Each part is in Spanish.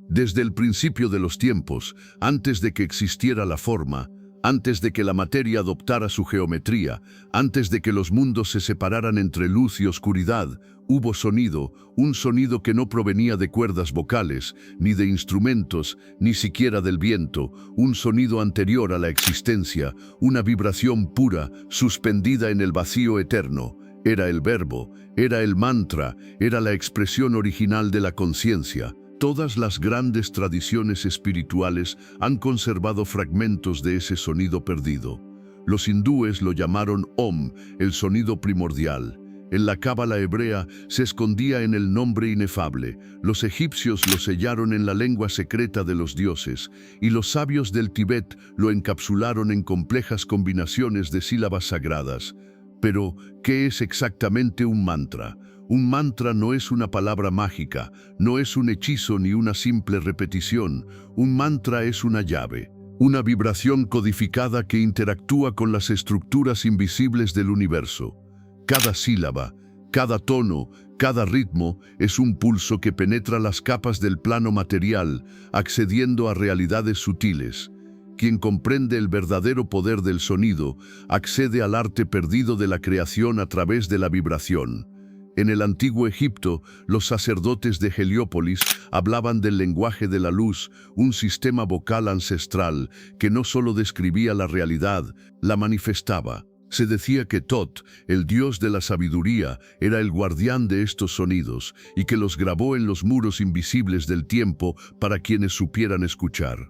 Desde el principio de los tiempos, antes de que existiera la forma, antes de que la materia adoptara su geometría, antes de que los mundos se separaran entre luz y oscuridad, hubo sonido, un sonido que no provenía de cuerdas vocales, ni de instrumentos, ni siquiera del viento, un sonido anterior a la existencia, una vibración pura, suspendida en el vacío eterno. Era el verbo, era el mantra, era la expresión original de la conciencia. Todas las grandes tradiciones espirituales han conservado fragmentos de ese sonido perdido. Los hindúes lo llamaron Om, el sonido primordial. En la cábala hebrea se escondía en el nombre inefable. Los egipcios lo sellaron en la lengua secreta de los dioses, y los sabios del Tíbet lo encapsularon en complejas combinaciones de sílabas sagradas. Pero, ¿qué es exactamente un mantra? Un mantra no es una palabra mágica, no es un hechizo ni una simple repetición. Un mantra es una llave, una vibración codificada que interactúa con las estructuras invisibles del universo. Cada sílaba, cada tono, cada ritmo es un pulso que penetra las capas del plano material, accediendo a realidades sutiles. Quien comprende el verdadero poder del sonido, accede al arte perdido de la creación a través de la vibración. En el antiguo Egipto, los sacerdotes de Heliópolis hablaban del lenguaje de la luz, un sistema vocal ancestral que no solo describía la realidad, la manifestaba. Se decía que Tot, el dios de la sabiduría, era el guardián de estos sonidos y que los grabó en los muros invisibles del tiempo para quienes supieran escuchar.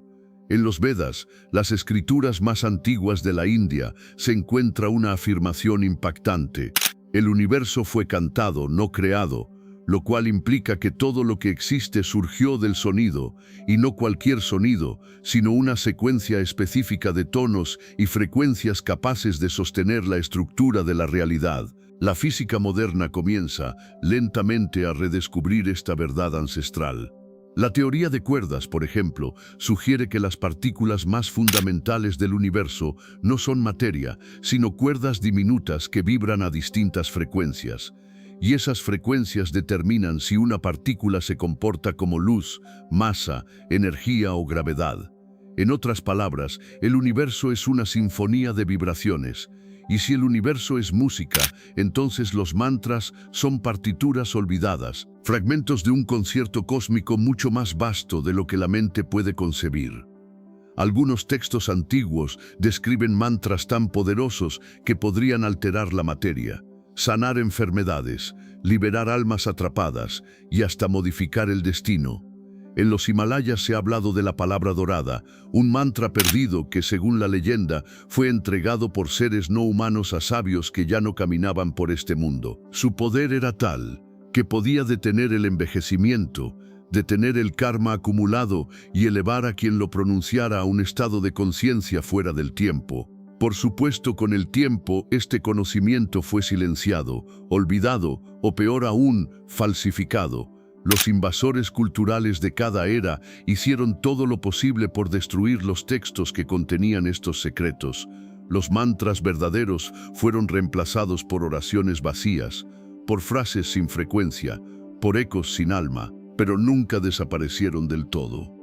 En los Vedas, las escrituras más antiguas de la India, se encuentra una afirmación impactante. El universo fue cantado, no creado, lo cual implica que todo lo que existe surgió del sonido, y no cualquier sonido, sino una secuencia específica de tonos y frecuencias capaces de sostener la estructura de la realidad. La física moderna comienza, lentamente, a redescubrir esta verdad ancestral. La teoría de cuerdas, por ejemplo, sugiere que las partículas más fundamentales del universo no son materia, sino cuerdas diminutas que vibran a distintas frecuencias. Y esas frecuencias determinan si una partícula se comporta como luz, masa, energía o gravedad. En otras palabras, el universo es una sinfonía de vibraciones. Y si el universo es música, entonces los mantras son partituras olvidadas, fragmentos de un concierto cósmico mucho más vasto de lo que la mente puede concebir. Algunos textos antiguos describen mantras tan poderosos que podrían alterar la materia, sanar enfermedades, liberar almas atrapadas y hasta modificar el destino. En los Himalayas se ha hablado de la palabra dorada, un mantra perdido que, según la leyenda, fue entregado por seres no humanos a sabios que ya no caminaban por este mundo. Su poder era tal que podía detener el envejecimiento, detener el karma acumulado y elevar a quien lo pronunciara a un estado de conciencia fuera del tiempo. Por supuesto, con el tiempo, este conocimiento fue silenciado, olvidado o, peor aún, falsificado. Los invasores culturales de cada era hicieron todo lo posible por destruir los textos que contenían estos secretos. Los mantras verdaderos fueron reemplazados por oraciones vacías, por frases sin frecuencia, por ecos sin alma, pero nunca desaparecieron del todo.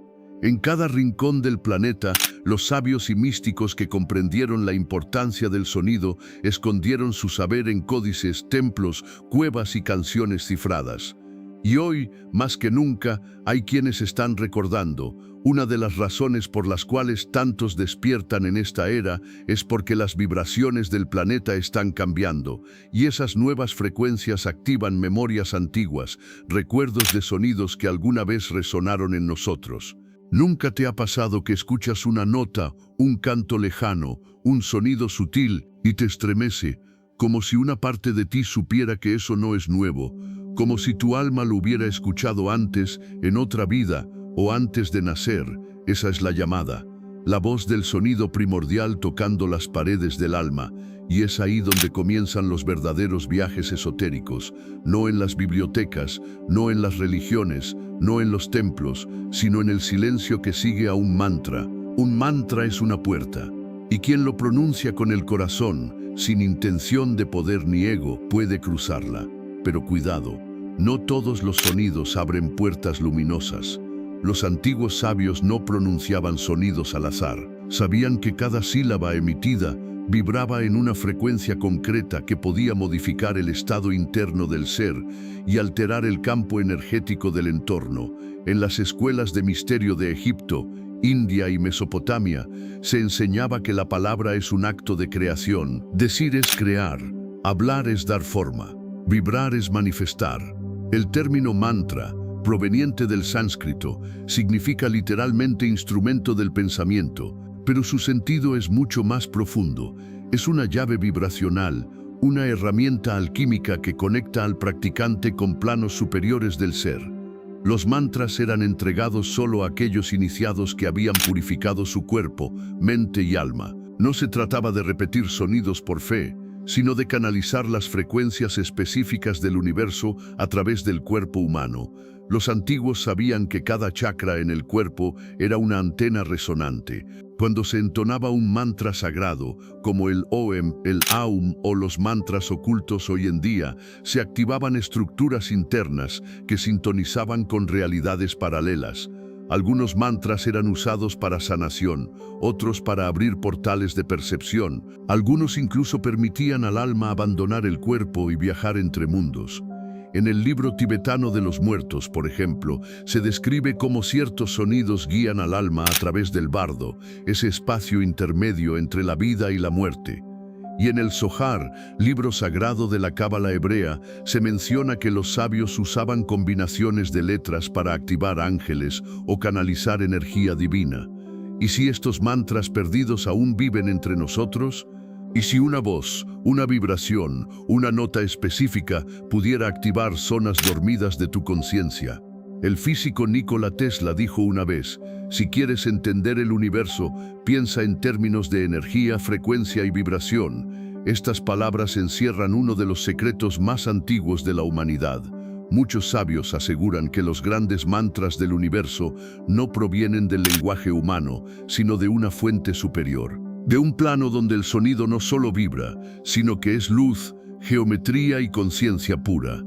En cada rincón del planeta, los sabios y místicos que comprendieron la importancia del sonido escondieron su saber en códices, templos, cuevas y canciones cifradas. Y hoy, más que nunca, hay quienes están recordando. Una de las razones por las cuales tantos despiertan en esta era es porque las vibraciones del planeta están cambiando, y esas nuevas frecuencias activan memorias antiguas, recuerdos de sonidos que alguna vez resonaron en nosotros. ¿Nunca te ha pasado que escuchas una nota, un canto lejano, un sonido sutil y te estremece, como si una parte de ti supiera que eso no es nuevo? Como si tu alma lo hubiera escuchado antes, en otra vida, o antes de nacer? Esa es la llamada, la voz del sonido primordial tocando las paredes del alma, y es ahí donde comienzan los verdaderos viajes esotéricos, no en las bibliotecas, no en las religiones, no en los templos, sino en el silencio que sigue a un mantra. Un mantra es una puerta, y quien lo pronuncia con el corazón, sin intención de poder ni ego, puede cruzarla. Pero cuidado, no todos los sonidos abren puertas luminosas. Los antiguos sabios no pronunciaban sonidos al azar. Sabían que cada sílaba emitida vibraba en una frecuencia concreta que podía modificar el estado interno del ser y alterar el campo energético del entorno. En las escuelas de misterio de Egipto, India y Mesopotamia, se enseñaba que la palabra es un acto de creación. Decir es crear, hablar es dar forma, vibrar es manifestar. El término mantra, proveniente del sánscrito, significa literalmente instrumento del pensamiento, pero su sentido es mucho más profundo. Es una llave vibracional, una herramienta alquímica que conecta al practicante con planos superiores del ser. Los mantras eran entregados solo a aquellos iniciados que habían purificado su cuerpo, mente y alma. No se trataba de repetir sonidos por fe, sino de canalizar las frecuencias específicas del universo a través del cuerpo humano. Los antiguos sabían que cada chakra en el cuerpo era una antena resonante. Cuando se entonaba un mantra sagrado, como el Om, el Aum o los mantras ocultos hoy en día, se activaban estructuras internas que sintonizaban con realidades paralelas. Algunos mantras eran usados para sanación, otros para abrir portales de percepción. Algunos incluso permitían al alma abandonar el cuerpo y viajar entre mundos. En el libro tibetano de los muertos, por ejemplo, se describe cómo ciertos sonidos guían al alma a través del bardo, ese espacio intermedio entre la vida y la muerte. Y en el Zohar, libro sagrado de la Cábala hebrea, se menciona que los sabios usaban combinaciones de letras para activar ángeles o canalizar energía divina. ¿Y si estos mantras perdidos aún viven entre nosotros? ¿Y si una voz, una vibración, una nota específica pudiera activar zonas dormidas de tu conciencia? El físico Nikola Tesla dijo una vez: si quieres entender el universo, piensa en términos de energía, frecuencia y vibración. Estas palabras encierran uno de los secretos más antiguos de la humanidad. Muchos sabios aseguran que los grandes mantras del universo no provienen del lenguaje humano, sino de una fuente superior. De un plano donde el sonido no solo vibra, sino que es luz, geometría y conciencia pura.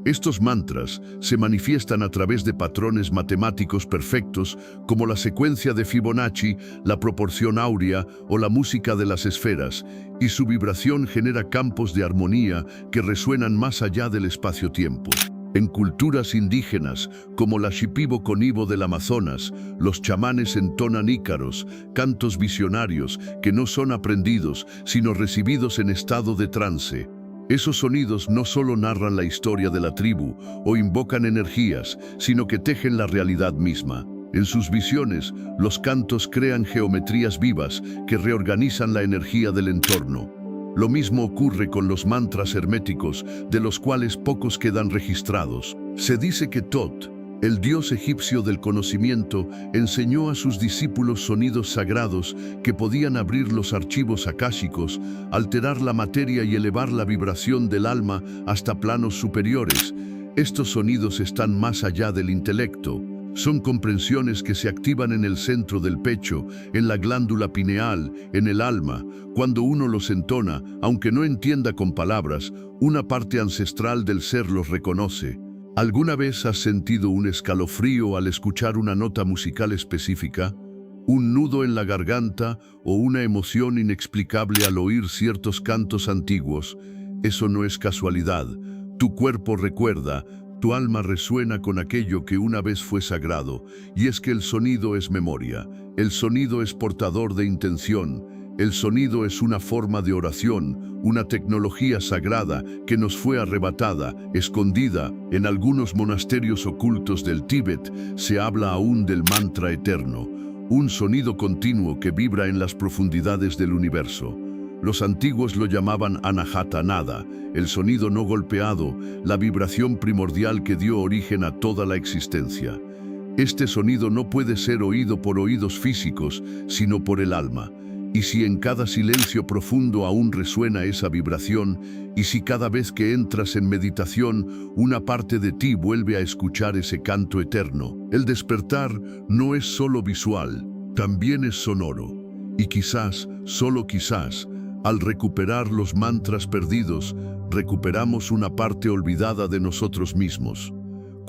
Estos mantras se manifiestan a través de patrones matemáticos perfectos como la secuencia de Fibonacci, la proporción áurea o la música de las esferas, y su vibración genera campos de armonía que resuenan más allá del espacio-tiempo. En culturas indígenas, como la Shipibo-Conibo del Amazonas, los chamanes entonan ícaros, cantos visionarios que no son aprendidos, sino recibidos en estado de trance. Esos sonidos no solo narran la historia de la tribu o invocan energías, sino que tejen la realidad misma. En sus visiones, los cantos crean geometrías vivas que reorganizan la energía del entorno. Lo mismo ocurre con los mantras herméticos, de los cuales pocos quedan registrados. Se dice que Tot, el dios egipcio del conocimiento, enseñó a sus discípulos sonidos sagrados que podían abrir los archivos akáshicos, alterar la materia y elevar la vibración del alma hasta planos superiores. Estos sonidos están más allá del intelecto. Son comprensiones que se activan en el centro del pecho, en la glándula pineal, en el alma. Cuando uno los entona, aunque no entienda con palabras, una parte ancestral del ser los reconoce. ¿Alguna vez has sentido un escalofrío al escuchar una nota musical específica? ¿Un nudo en la garganta o una emoción inexplicable al oír ciertos cantos antiguos? Eso no es casualidad. Tu cuerpo recuerda, tu alma resuena con aquello que una vez fue sagrado, y es que el sonido es memoria, el sonido es portador de intención, el sonido es una forma de oración, una tecnología sagrada que nos fue arrebatada, escondida. En algunos monasterios ocultos del Tíbet se habla aún del mantra eterno, un sonido continuo que vibra en las profundidades del universo. Los antiguos lo llamaban anahata nada, el sonido no golpeado, la vibración primordial que dio origen a toda la existencia. Este sonido no puede ser oído por oídos físicos, sino por el alma. Y si en cada silencio profundo aún resuena esa vibración, y si cada vez que entras en meditación, una parte de ti vuelve a escuchar ese canto eterno, el despertar no es solo visual, también es sonoro. Y quizás, solo quizás, al recuperar los mantras perdidos, recuperamos una parte olvidada de nosotros mismos.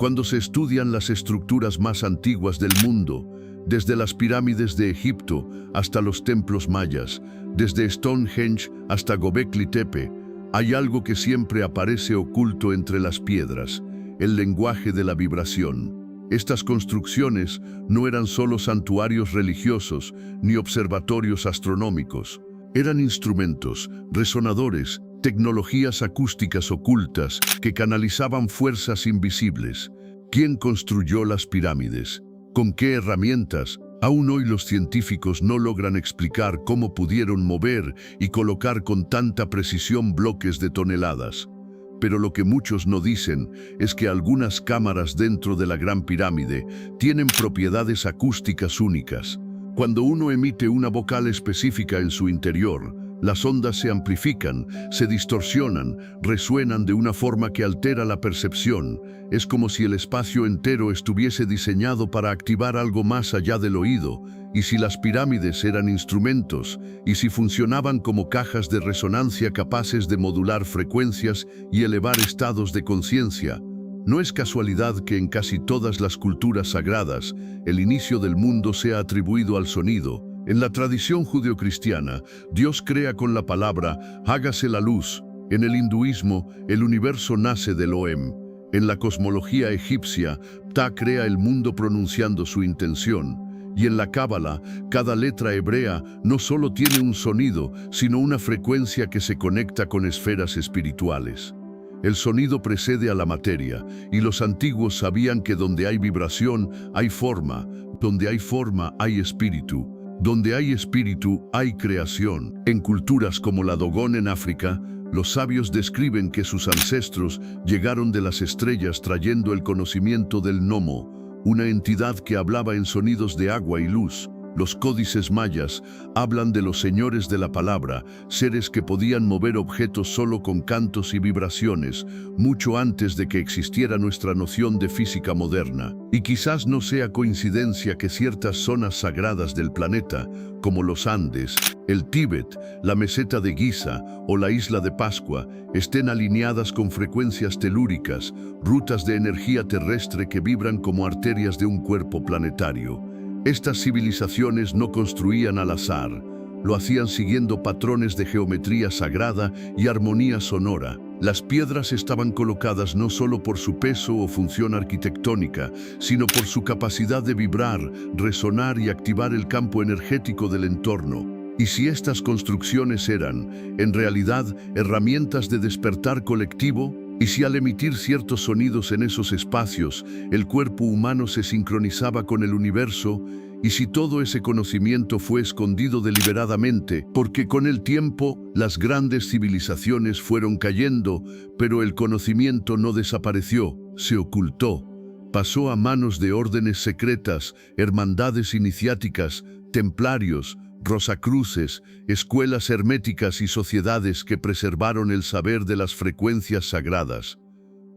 Cuando se estudian las estructuras más antiguas del mundo, desde las pirámides de Egipto hasta los templos mayas, desde Stonehenge hasta Göbekli Tepe, hay algo que siempre aparece oculto entre las piedras: el lenguaje de la vibración. Estas construcciones no eran solo santuarios religiosos ni observatorios astronómicos. Eran instrumentos, resonadores, tecnologías acústicas ocultas que canalizaban fuerzas invisibles. ¿Quién construyó las pirámides? ¿Con qué herramientas? Aún hoy los científicos no logran explicar cómo pudieron mover y colocar con tanta precisión bloques de toneladas. Pero lo que muchos no dicen es que algunas cámaras dentro de la Gran Pirámide tienen propiedades acústicas únicas. Cuando uno emite una vocal específica en su interior, las ondas se amplifican, se distorsionan, resuenan de una forma que altera la percepción. Es como si el espacio entero estuviese diseñado para activar algo más allá del oído. Y si las pirámides eran instrumentos, y si funcionaban como cajas de resonancia capaces de modular frecuencias y elevar estados de conciencia, no es casualidad que en casi todas las culturas sagradas el inicio del mundo sea atribuido al sonido. En la tradición judeocristiana, Dios crea con la palabra «hágase la luz». En el hinduismo, el universo nace del Oem. En la cosmología egipcia, Ptah crea el mundo pronunciando su intención. Y en la Cábala, cada letra hebrea no solo tiene un sonido, sino una frecuencia que se conecta con esferas espirituales. El sonido precede a la materia, y los antiguos sabían que donde hay vibración, hay forma. Donde hay forma, hay espíritu. Donde hay espíritu, hay creación. En culturas como la Dogon en África, los sabios describen que sus ancestros llegaron de las estrellas trayendo el conocimiento del Nomo, una entidad que hablaba en sonidos de agua y luz. Los códices mayas hablan de los señores de la palabra, seres que podían mover objetos solo con cantos y vibraciones, mucho antes de que existiera nuestra noción de física moderna. Y quizás no sea coincidencia que ciertas zonas sagradas del planeta, como los Andes, el Tíbet, la meseta de Giza o la isla de Pascua, estén alineadas con frecuencias telúricas, rutas de energía terrestre que vibran como arterias de un cuerpo planetario. Estas civilizaciones no construían al azar, lo hacían siguiendo patrones de geometría sagrada y armonía sonora. Las piedras estaban colocadas no solo por su peso o función arquitectónica, sino por su capacidad de vibrar, resonar y activar el campo energético del entorno. Y si estas construcciones eran, en realidad, herramientas de despertar colectivo, y si al emitir ciertos sonidos en esos espacios, el cuerpo humano se sincronizaba con el universo, y si todo ese conocimiento fue escondido deliberadamente, porque con el tiempo las grandes civilizaciones fueron cayendo, pero el conocimiento no desapareció, se ocultó. Pasó a manos de órdenes secretas, hermandades iniciáticas, templarios, rosacruces, escuelas herméticas y sociedades que preservaron el saber de las frecuencias sagradas.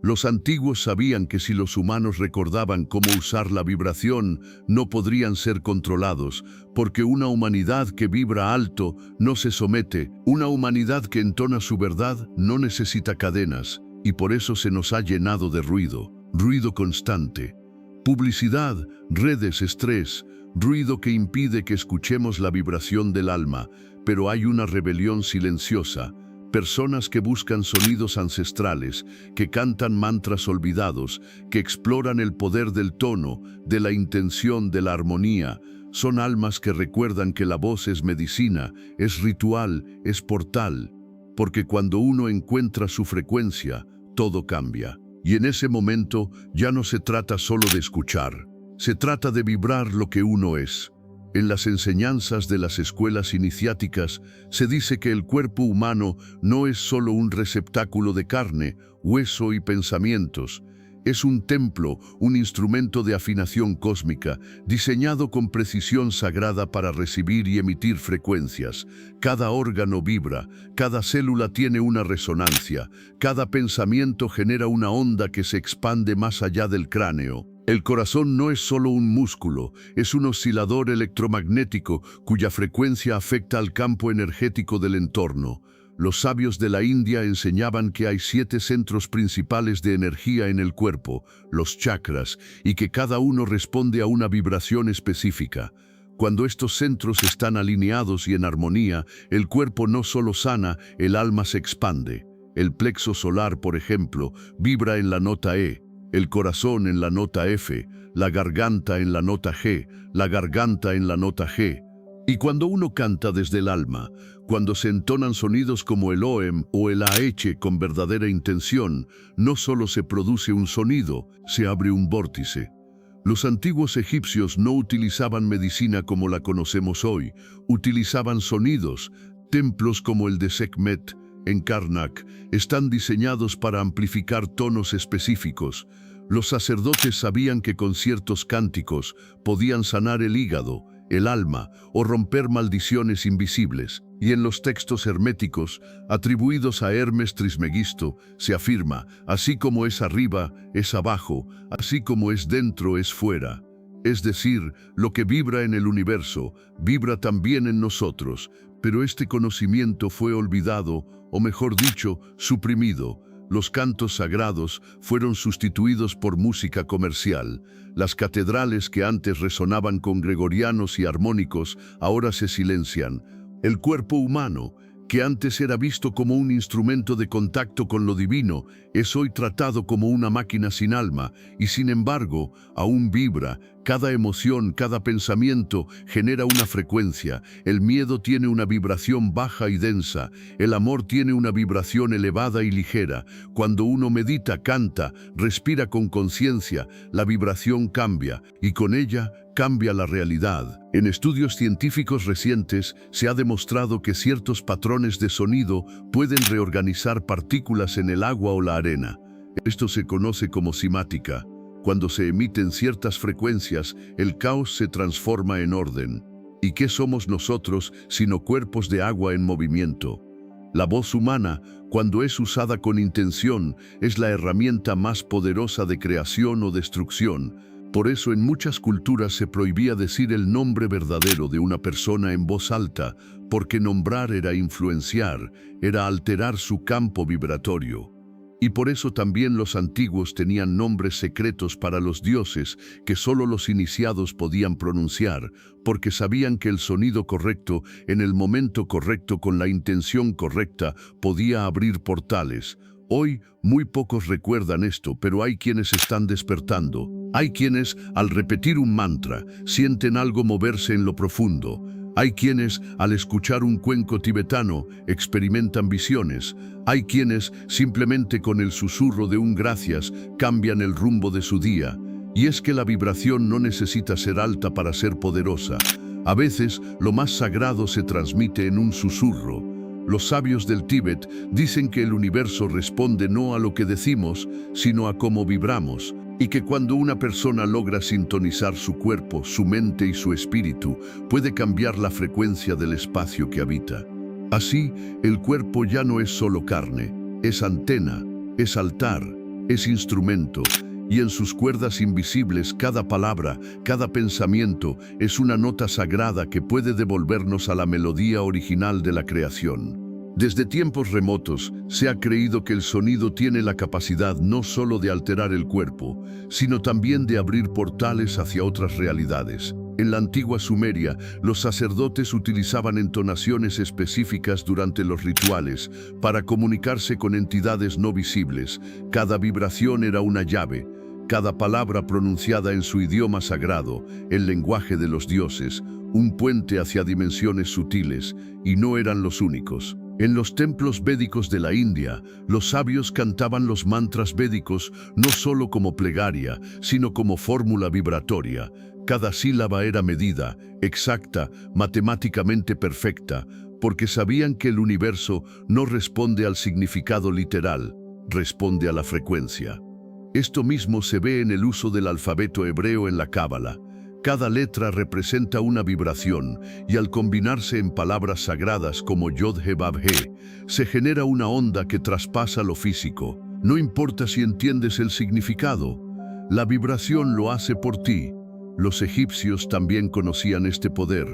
Los antiguos sabían que si los humanos recordaban cómo usar la vibración, no podrían ser controlados, porque una humanidad que vibra alto no se somete, una humanidad que entona su verdad no necesita cadenas, y por eso se nos ha llenado de ruido, ruido constante. Publicidad, redes, estrés, ruido que impide que escuchemos la vibración del alma, pero hay una rebelión silenciosa. Personas que buscan sonidos ancestrales, que cantan mantras olvidados, que exploran el poder del tono, de la intención, de la armonía. Son almas que recuerdan que la voz es medicina, es ritual, es portal. Porque cuando uno encuentra su frecuencia, todo cambia. Y en ese momento ya no se trata solo de escuchar. Se trata de vibrar lo que uno es. En las enseñanzas de las escuelas iniciáticas se dice que el cuerpo humano no es solo un receptáculo de carne, hueso y pensamientos. Es un templo, un instrumento de afinación cósmica, diseñado con precisión sagrada para recibir y emitir frecuencias. Cada órgano vibra, cada célula tiene una resonancia, cada pensamiento genera una onda que se expande más allá del cráneo. El corazón no es solo un músculo, es un oscilador electromagnético cuya frecuencia afecta al campo energético del entorno. Los sabios de la India enseñaban que hay 7 centros principales de energía en el cuerpo, los chakras, y que cada uno responde a una vibración específica. Cuando estos centros están alineados y en armonía, el cuerpo no solo sana, el alma se expande. El plexo solar, por ejemplo, vibra en la nota E, el corazón en la nota F, la garganta en la nota G, la garganta en la nota G. Y cuando uno canta desde el alma, cuando se entonan sonidos como el OM o el AH con verdadera intención, no solo se produce un sonido, se abre un vórtice. Los antiguos egipcios no utilizaban medicina como la conocemos hoy, utilizaban sonidos. Templos como el de Sekhmet, en Karnak, están diseñados para amplificar tonos específicos. Los sacerdotes sabían que con ciertos cánticos podían sanar el hígado, el alma o romper maldiciones invisibles. Y en los textos herméticos, atribuidos a Hermes Trismegisto, se afirma, así como es arriba, es abajo, así como es dentro, es fuera. Es decir, lo que vibra en el universo, vibra también en nosotros, pero este conocimiento fue olvidado, o mejor dicho, suprimido. Los cantos sagrados fueron sustituidos por música comercial. Las catedrales que antes resonaban con gregorianos y armónicos ahora se silencian. El cuerpo humano, que antes era visto como un instrumento de contacto con lo divino, es hoy tratado como una máquina sin alma y sin embargo aún vibra. Cada emoción, cada pensamiento genera una frecuencia. El miedo tiene una vibración baja y densa. El amor tiene una vibración elevada y ligera. Cuando uno medita, canta, respira con conciencia, la vibración cambia y con ella cambia la realidad. En estudios científicos recientes se ha demostrado que ciertos patrones de sonido pueden reorganizar partículas en el agua o la arena. Esto se conoce como cimática. Cuando se emiten ciertas frecuencias, el caos se transforma en orden. ¿Y qué somos nosotros sino cuerpos de agua en movimiento? La voz humana, cuando es usada con intención, es la herramienta más poderosa de creación o destrucción. Por eso en muchas culturas se prohibía decir el nombre verdadero de una persona en voz alta, porque nombrar era influenciar, era alterar su campo vibratorio. Y por eso también los antiguos tenían nombres secretos para los dioses que solo los iniciados podían pronunciar, porque sabían que el sonido correcto, en el momento correcto, con la intención correcta, podía abrir portales. Hoy muy pocos recuerdan esto, pero hay quienes están despertando. Hay quienes, al repetir un mantra, sienten algo moverse en lo profundo. Hay quienes, al escuchar un cuenco tibetano, experimentan visiones. Hay quienes, simplemente con el susurro de un gracias, cambian el rumbo de su día. Y es que la vibración no necesita ser alta para ser poderosa. A veces, lo más sagrado se transmite en un susurro. Los sabios del Tíbet dicen que el universo responde no a lo que decimos, sino a cómo vibramos. Y que cuando una persona logra sintonizar su cuerpo, su mente y su espíritu, puede cambiar la frecuencia del espacio que habita. Así, el cuerpo ya no es solo carne, es antena, es altar, es instrumento, y en sus cuerdas invisibles cada palabra, cada pensamiento es una nota sagrada que puede devolvernos a la melodía original de la creación. Desde tiempos remotos se ha creído que el sonido tiene la capacidad no solo de alterar el cuerpo, sino también de abrir portales hacia otras realidades. En la antigua Sumeria, los sacerdotes utilizaban entonaciones específicas durante los rituales para comunicarse con entidades no visibles. Cada vibración era una llave, cada palabra pronunciada en su idioma sagrado, el lenguaje de los dioses, un puente hacia dimensiones sutiles, y no eran los únicos. En los templos védicos de la India, los sabios cantaban los mantras védicos no solo como plegaria, sino como fórmula vibratoria. Cada sílaba era medida, exacta, matemáticamente perfecta, porque sabían que el universo no responde al significado literal, responde a la frecuencia. Esto mismo se ve en el uso del alfabeto hebreo en la Cábala. Cada letra representa una vibración y al combinarse en palabras sagradas como Yod-He-Vav-He, se genera una onda que traspasa lo físico. No importa si entiendes el significado, la vibración lo hace por ti. Los egipcios también conocían este poder.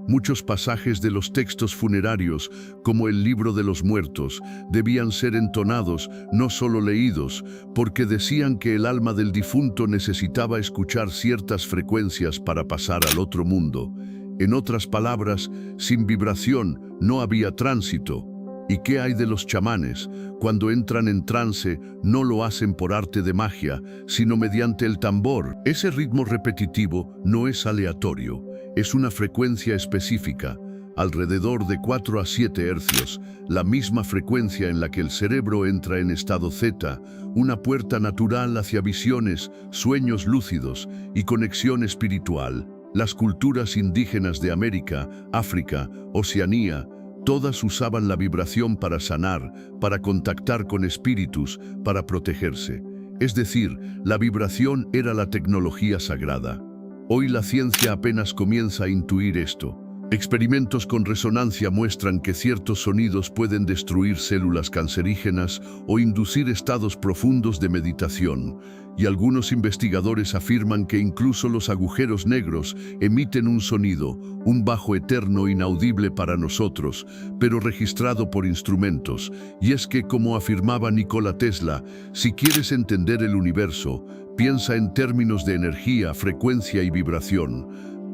Muchos pasajes de los textos funerarios, como el Libro de los Muertos, debían ser entonados, no solo leídos, porque decían que el alma del difunto necesitaba escuchar ciertas frecuencias para pasar al otro mundo. En otras palabras, sin vibración no había tránsito. ¿Y qué hay de los chamanes? Cuando entran en trance, no lo hacen por arte de magia, sino mediante el tambor. Ese ritmo repetitivo no es aleatorio, es una frecuencia específica, alrededor de 4 a 7 hercios, la misma frecuencia en la que el cerebro entra en estado Z, una puerta natural hacia visiones, sueños lúcidos y conexión espiritual. Las culturas indígenas de América, África, Oceanía, todas usaban la vibración para sanar, para contactar con espíritus, para protegerse. Es decir, la vibración era la tecnología sagrada. Hoy la ciencia apenas comienza a intuir esto. Experimentos con resonancia muestran que ciertos sonidos pueden destruir células cancerígenas o inducir estados profundos de meditación, y algunos investigadores afirman que incluso los agujeros negros emiten un sonido, un bajo eterno inaudible para nosotros, pero registrado por instrumentos. Y es que, como afirmaba Nikola Tesla, si quieres entender el universo, piensa en términos de energía, frecuencia y vibración.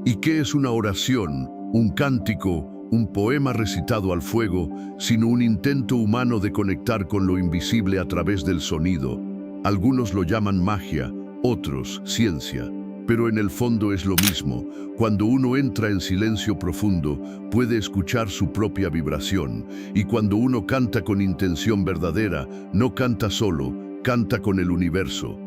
¿Y qué es una oración? Un cántico, un poema recitado al fuego, sino un intento humano de conectar con lo invisible a través del sonido. Algunos lo llaman magia, otros ciencia, pero en el fondo es lo mismo. Cuando uno entra en silencio profundo, puede escuchar su propia vibración, y cuando uno canta con intención verdadera, no canta solo, canta con el universo.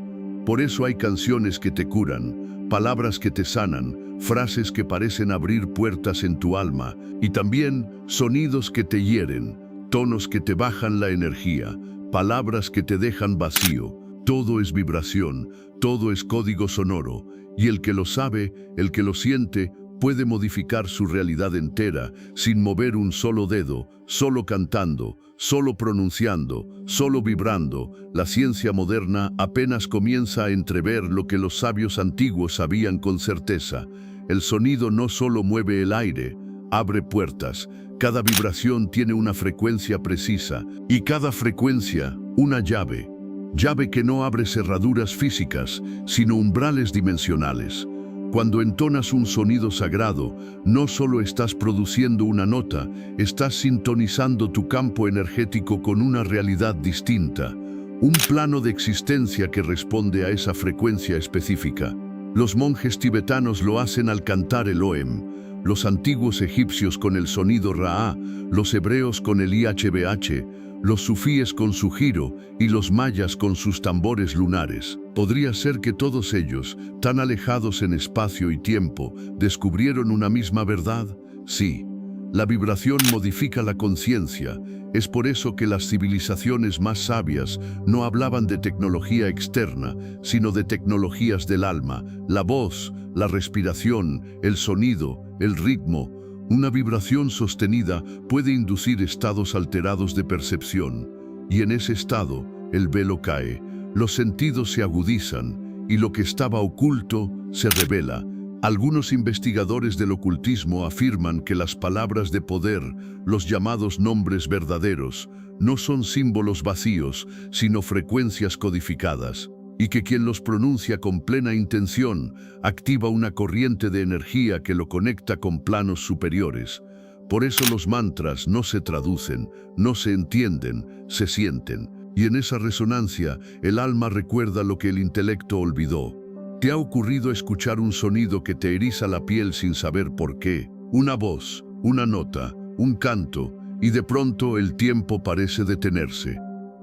Por eso hay canciones que te curan, palabras que te sanan, frases que parecen abrir puertas en tu alma, y también sonidos que te hieren, tonos que te bajan la energía, palabras que te dejan vacío. Todo es vibración, todo es código sonoro, y el que lo sabe, el que lo siente, puede modificar su realidad entera sin mover un solo dedo, solo cantando, solo pronunciando, solo vibrando. La ciencia moderna apenas comienza a entrever lo que los sabios antiguos sabían con certeza. El sonido no solo mueve el aire, abre puertas. Cada vibración tiene una frecuencia precisa, y cada frecuencia una llave. Llave que no abre cerraduras físicas, sino umbrales dimensionales. Cuando entonas un sonido sagrado, no solo estás produciendo una nota, estás sintonizando tu campo energético con una realidad distinta, un plano de existencia que responde a esa frecuencia específica. Los monjes tibetanos lo hacen al cantar el Oem, los antiguos egipcios con el sonido Ra, los hebreos con el IHBH, los sufíes con su giro y los mayas con sus tambores lunares. ¿Podría ser que todos ellos, tan alejados en espacio y tiempo, descubrieron una misma verdad? Sí. La vibración modifica la conciencia. Es por eso que las civilizaciones más sabias no hablaban de tecnología externa, sino de tecnologías del alma, la voz, la respiración, el sonido, el ritmo. Una vibración sostenida puede inducir estados alterados de percepción, y en ese estado el velo cae, los sentidos se agudizan y lo que estaba oculto se revela. Algunos investigadores del ocultismo afirman que las palabras de poder, los llamados nombres verdaderos, no son símbolos vacíos, sino frecuencias codificadas, y que quien los pronuncia con plena intención activa una corriente de energía que lo conecta con planos superiores. Por eso los mantras no se traducen, no se entienden, se sienten. Y en esa resonancia, el alma recuerda lo que el intelecto olvidó. ¿Te ha ocurrido escuchar un sonido que te eriza la piel sin saber por qué? Una voz, una nota, un canto, y de pronto el tiempo parece detenerse.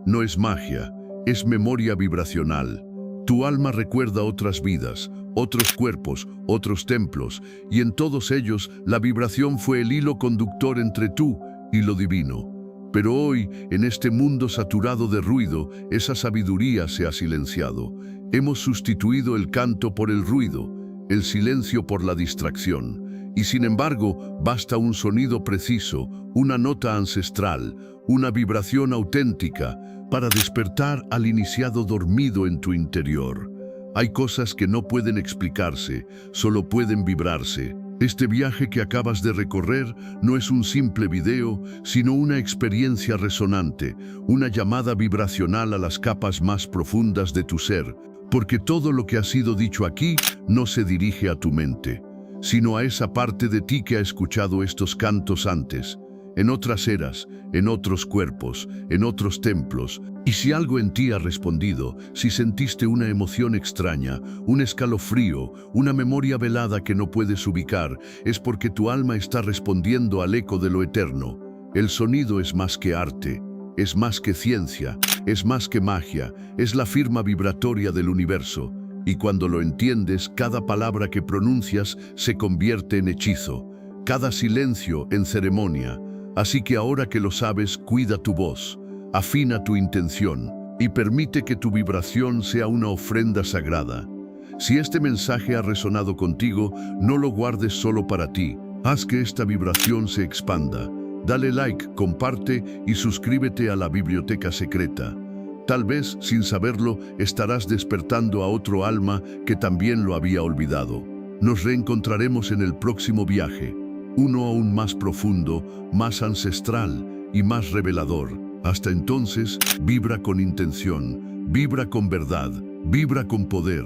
No es magia, es memoria vibracional. Tu alma recuerda otras vidas, otros cuerpos, otros templos, y en todos ellos la vibración fue el hilo conductor entre tú y lo divino. Pero hoy, en este mundo saturado de ruido, esa sabiduría se ha silenciado. Hemos sustituido el canto por el ruido, el silencio por la distracción. Y sin embargo, basta un sonido preciso, una nota ancestral, una vibración auténtica, para despertar al iniciado dormido en tu interior. Hay cosas que no pueden explicarse, solo pueden vibrarse. Este viaje que acabas de recorrer no es un simple video, sino una experiencia resonante, una llamada vibracional a las capas más profundas de tu ser, porque todo lo que ha sido dicho aquí no se dirige a tu mente, sino a esa parte de ti que ha escuchado estos cantos antes, en otras eras, en otros cuerpos, en otros templos. Y si algo en ti ha respondido, si sentiste una emoción extraña, un escalofrío, una memoria velada que no puedes ubicar, es porque tu alma está respondiendo al eco de lo eterno. El sonido es más que arte, es más que ciencia, es más que magia, es la firma vibratoria del universo. Y cuando lo entiendes, cada palabra que pronuncias se convierte en hechizo, cada silencio en ceremonia. Así que ahora que lo sabes, cuida tu voz, afina tu intención y permite que tu vibración sea una ofrenda sagrada. Si este mensaje ha resonado contigo, no lo guardes solo para ti. Haz que esta vibración se expanda. Dale like, comparte y suscríbete a la Biblioteca Secreta. Tal vez, sin saberlo, estarás despertando a otro alma que también lo había olvidado. Nos reencontraremos en el próximo viaje, uno aún más profundo, más ancestral y más revelador. Hasta entonces, vibra con intención, vibra con verdad, vibra con poder.